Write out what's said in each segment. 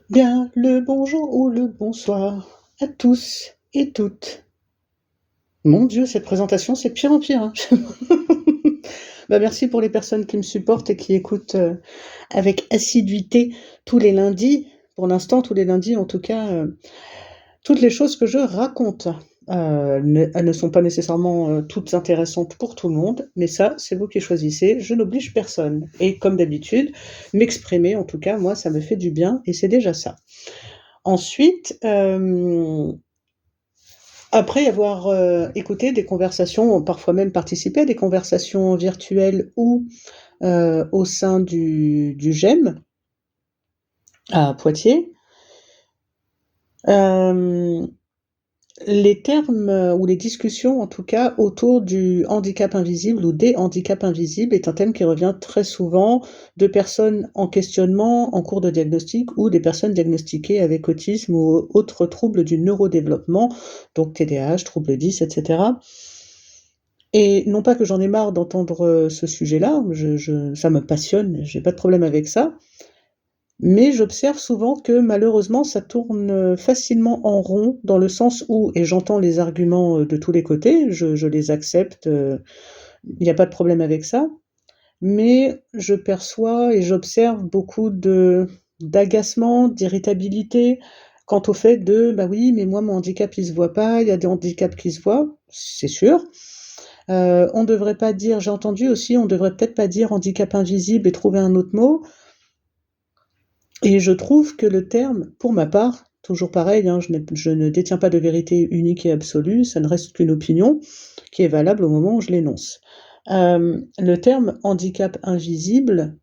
Bien le bonjour ou le bonsoir à tous et toutes. Mon Dieu, cette présentation, c'est de pire en pire, hein. Bah, merci pour les personnes qui me supportent et qui écoutent, avec assiduité tous les lundis. Pour l'instant, tous les lundis, en tout cas, toutes les choses que je raconte. Elles ne sont pas nécessairement, toutes intéressantes pour tout le monde, mais ça, c'est vous qui choisissez. Je n'oblige personne et comme d'habitude, m'exprimer, en tout cas, moi, ça me fait du bien et c'est déjà ça. Ensuite, après avoir, écouté des conversations, parfois même participé à des conversations virtuelles ou, au sein du GEM à Poitiers, hem, les termes, ou les discussions en tout cas autour du handicap invisible ou des handicaps invisibles est un thème qui revient très souvent de personnes en questionnement, en cours de diagnostic ou des personnes diagnostiquées avec autisme ou autres troubles du neurodéveloppement, donc TDAH, troubles 10 et cetera. Et non pas que j'en ai marre d'entendre, ce sujet-là, ça me passionne, j'ai pas de problème avec ça, mais j'observe souvent que malheureusement ça tourne, facilement en rond dans le sens où et j'entends les arguments, de tous les côtés, je les accepte, il y a pas de problème avec ça, mais je perçois et j'observe beaucoup d'agacement, d'irritabilité quant au fait de: «Bah oui, mais moi mon handicap il se voit pas, il y a des handicaps qui se voient». C'est sûr. On devrait pas dire j'ai entendu aussi, on devrait peut-être pas dire handicap invisible et trouver un autre mot et je trouve que le terme, pour ma part, toujours pareil, hein, je ne détiens pas de vérité unique et absolue, ça ne reste qu'une opinion qui est valable au moment où je l'énonce. Le terme handicap invisible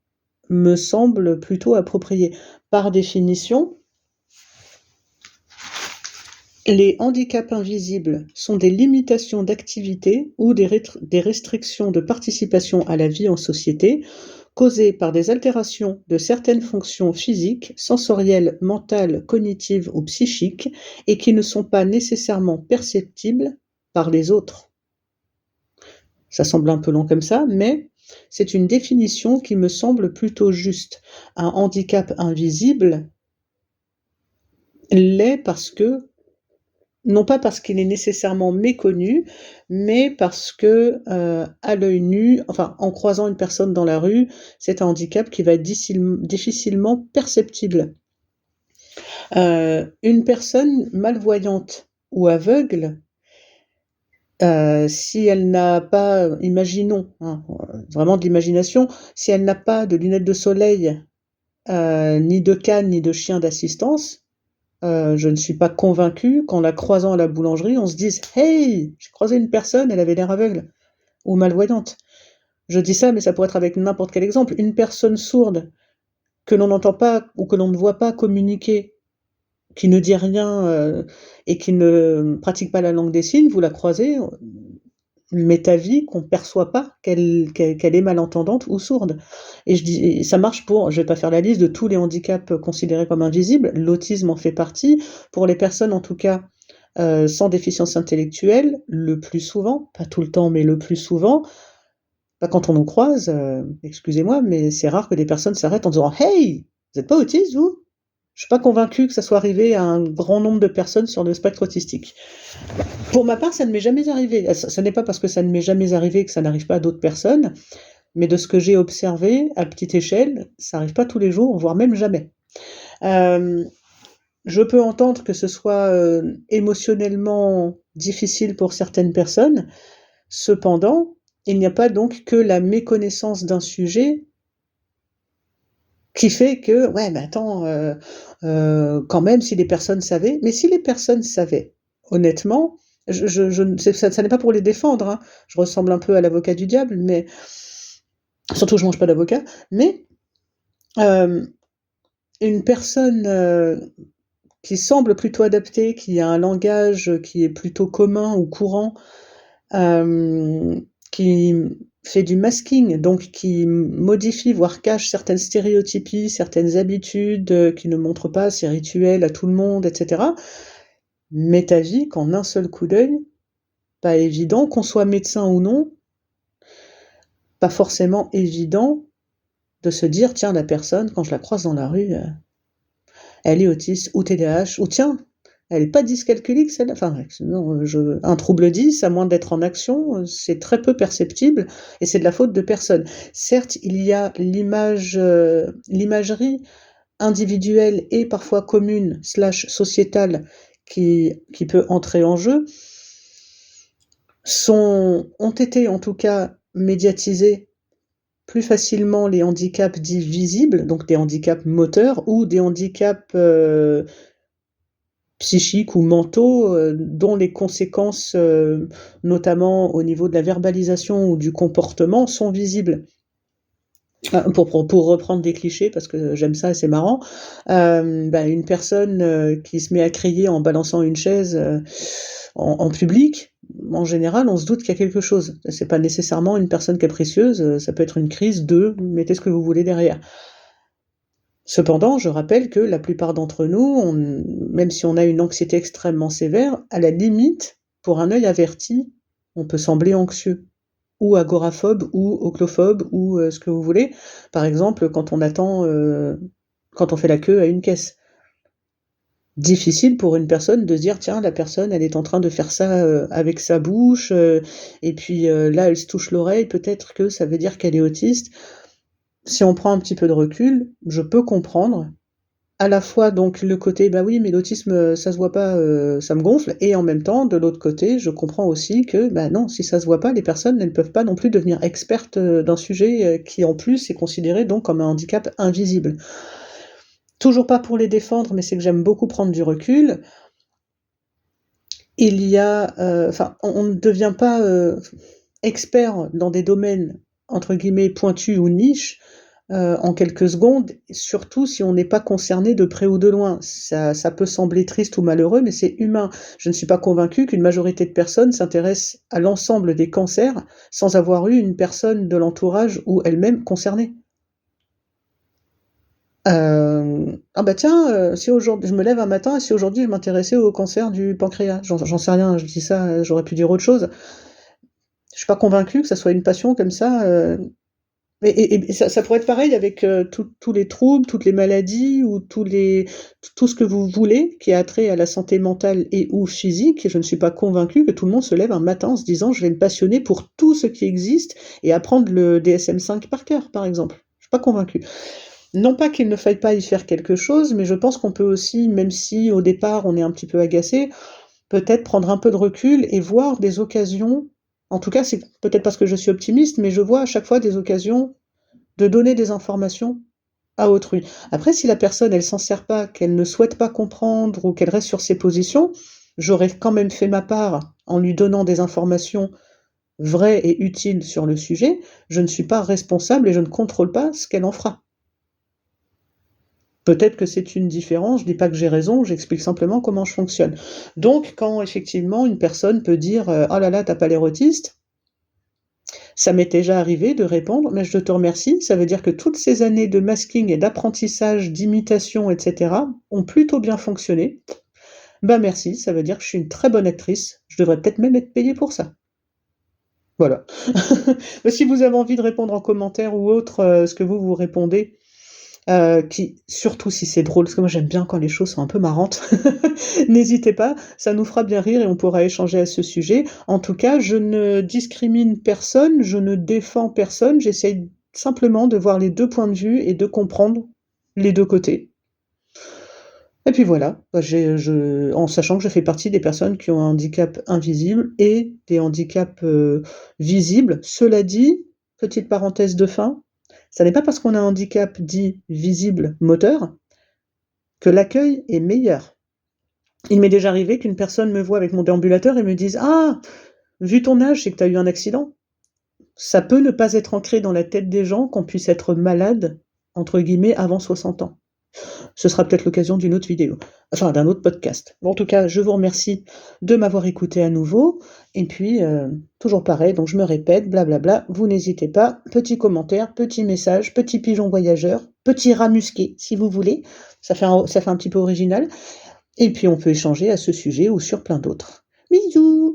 me semble plutôt approprié. Par définition, les handicaps invisibles sont des limitations d'activité ou des restrictions de participation à la vie en société causées par des altérations de certaines fonctions physiques, sensorielles, mentales, cognitives ou psychiques et qui ne sont pas nécessairement perceptibles par les autres. Ça semble un peu long comme ça, mais c'est une définition qui me semble plutôt juste. Un handicap invisible l'est parce que non pas parce qu'il est nécessairement méconnu, mais parce que, à l'œil nu, enfin, en croisant une personne dans la rue, c'est un handicap qui va être difficilement perceptible. Une personne malvoyante ou aveugle, si elle n'a pas, imaginons, hein, vraiment de l'imagination, si elle n'a pas de lunettes de soleil, ni de canne, ni de chien d'assistance, je ne suis pas convaincue qu'en la croisant à la boulangerie, on se dise: «Hey, j'ai croisé une personne, elle avait l'air aveugle ou malvoyante». Je dis ça, mais ça pourrait être avec n'importe quel exemple. Une personne sourde que l'on n'entend pas ou que l'on ne voit pas communiquer, qui ne dit rien, et qui ne pratique pas la langue des signes, vous la croisez, m'est avis qu'on perçoit pas qu'elle est malentendante ou sourde et je dis et ça marche pour je vais pas faire la liste de tous les handicaps, considérés comme invisibles, l'autisme en fait partie. Pour les personnes en tout cas, sans déficience intellectuelle, le plus souvent, pas tout le temps, mais le plus souvent, bah, quand on nous croise, excusez-moi, mais c'est rare que des personnes s'arrêtent en disant: «Hey, vous êtes pas autiste vous?» Je suis pas convaincue que ça soit arrivé à un grand nombre de personnes sur le spectre autistique. Pour ma part, ça ne m'est jamais arrivé. Ça n'est pas parce que ça ne m'est jamais arrivé que ça n'arrive pas à d'autres personnes, mais de ce que j'ai observé à petite échelle, ça arrive pas tous les jours, voire même jamais. Hem, je peux entendre que ce soit, émotionnellement difficile pour certaines personnes. Cependant, il n'y a pas donc que la méconnaissance d'un sujet qui fait que: «Ouais, mais attends, quand même si les personnes savaient» mais si les personnes savaient, honnêtement, je ne ça n'est pas pour les défendre, hein. Je ressemble un peu à l'avocat du diable, mais surtout je mange pas d'avocat, mais hem, une personne, qui semble plutôt adaptée, qui a un langage, qui est plutôt commun ou courant, qui fait du masking, donc qui modifie, voire cache certaines stéréotypies, certaines habitudes, qui ne montre pas ses rituels à tout le monde et cetera, m'est avis qu'en un seul coup d'œil, pas évident, qu'on soit médecin ou non, pas forcément évident de se dire: «Tiens, la personne, quand je la croise dans la rue, elle est autiste ou TDAH, ou tiens, elle est pas dyscalculique celle-là, enfin non, un trouble 10, à moins d'être en action, c'est très peu perceptible et c'est de la faute de personne. Certes, il y a l'imagerie individuelle et parfois commune / sociétale qui peut entrer en jeu, ont été en tout cas médiatisés plus facilement les handicaps dits visibles, donc des handicaps moteurs ou des handicaps psychiques ou mentaux, dont les conséquences, notamment au niveau de la verbalisation ou du comportement, sont visibles. Pour reprendre des clichés, parce que j'aime ça et c'est marrant, une personne qui se met à crier en balançant une chaise en public, en général, on se doute qu'il y a quelque chose. C'est pas nécessairement une personne capricieuse, ça peut être une crise mettez ce que vous voulez derrière. Cependant, je rappelle que la plupart d'entre nous, même si on a une anxiété extrêmement sévère, à la limite, pour un œil averti, on peut sembler anxieux, ou agoraphobe, ou oclophobe, ou ce que vous voulez. Par exemple, quand on fait la queue à une caisse. Difficile pour une personne de se dire tiens, la personne elle est en train de faire ça avec sa bouche, et puis là elle se touche l'oreille, peut-être que ça veut dire qu'elle est autiste. Si on prend un petit peu de recul, je peux comprendre à la fois donc le côté bah oui mais l'autisme ça se voit pas, ça me gonfle, et en même temps de l'autre côté je comprends aussi que bah non, si ça se voit pas, les personnes elles peuvent pas non plus devenir expertes d'un sujet qui en plus est considéré donc comme un handicap invisible. Toujours pas pour les défendre, mais c'est que j'aime beaucoup prendre du recul. Il y a, on ne devient pas expert dans des domaines entre guillemets pointus ou niches en quelques secondes, surtout si on n'est pas concerné de près ou de loin. Ça peut sembler triste ou malheureux, mais c'est humain. Je ne suis pas convaincue qu'une majorité de personnes s'intéressent à l'ensemble des cancers sans avoir eu une personne de l'entourage ou elle-même concernée. Si aujourd'hui je me lève un matin et si aujourd'hui je m'intéressais au cancer du pancréas, j'en sais rien, je dis ça, j'aurais pu dire autre chose. Je suis pas convaincue que ça soit une passion comme ça, et ça pourrait être pareil avec tous les troubles, toutes les maladies ou tout ce que vous voulez qui a trait à la santé mentale et ou physique. Je ne suis pas convaincue que tout le monde se lève un matin en se disant je vais me passionner pour tout ce qui existe et apprendre le DSM-5 par cœur, par exemple. Je suis pas convaincue. Non pas qu'il ne faille pas y faire quelque chose, mais je pense qu'on peut aussi, même si au départ on est un petit peu agacé, peut-être prendre un peu de recul et voir des occasions. En tout cas, c'est peut-être parce que je suis optimiste, mais je vois à chaque fois des occasions de donner des informations à autrui. Après, si la personne, elle s'en sert pas, qu'elle ne souhaite pas comprendre ou qu'elle reste sur ses positions, j'aurais quand même fait ma part en lui donnant des informations vraies et utiles sur le sujet. Je ne suis pas responsable et je ne contrôle pas ce qu'elle en fera. Peut-être que c'est une différence, je dis pas que j'ai raison, j'explique simplement comment je fonctionne. Donc, quand effectivement une personne peut dire oh là là, t'as pas l'air autiste, ça m'est déjà arrivé de répondre mais je te remercie, ça veut dire que toutes ces années de masking et d'apprentissage, d'imitation, etc., ont plutôt bien fonctionné. Bah merci, ça veut dire que je suis une très bonne actrice, je devrais peut-être même être payée pour ça. Voilà. Mais si vous avez envie de répondre en commentaire ou autre, ce que vous répondez, surtout si c'est drôle, parce que moi j'aime bien quand les choses sont un peu marrantes, n'hésitez pas, ça nous fera bien rire et on pourra échanger à ce sujet. En tout cas, je ne discrimine personne, je ne défends personne, j'essaye simplement de voir les deux points de vue et de comprendre les deux côtés. Et puis voilà, en sachant que je fais partie des personnes qui ont un handicap invisible et des handicaps visibles. Cela dit, petite parenthèse de fin, ça n'est pas parce qu'on a un handicap dit visible moteur que l'accueil est meilleur. Il m'est déjà arrivé qu'une personne me voit avec mon déambulateur et me dise « Ah, vu ton âge, c'est que tu as eu un accident ». Ça peut ne pas être ancré dans la tête des gens qu'on puisse être malade, entre guillemets, avant 60 ans. Ce sera peut-être l'occasion d'une autre vidéo, enfin d'un autre podcast. Bon, en tout cas, je vous remercie de m'avoir écouté à nouveau, et puis, toujours pareil, donc je me répète, blablabla, vous n'hésitez pas, petit commentaire, petit message, petit pigeon voyageur, petit rat musqué, si vous voulez, ça fait un petit peu original, et puis on peut échanger à ce sujet ou sur plein d'autres. Bisous!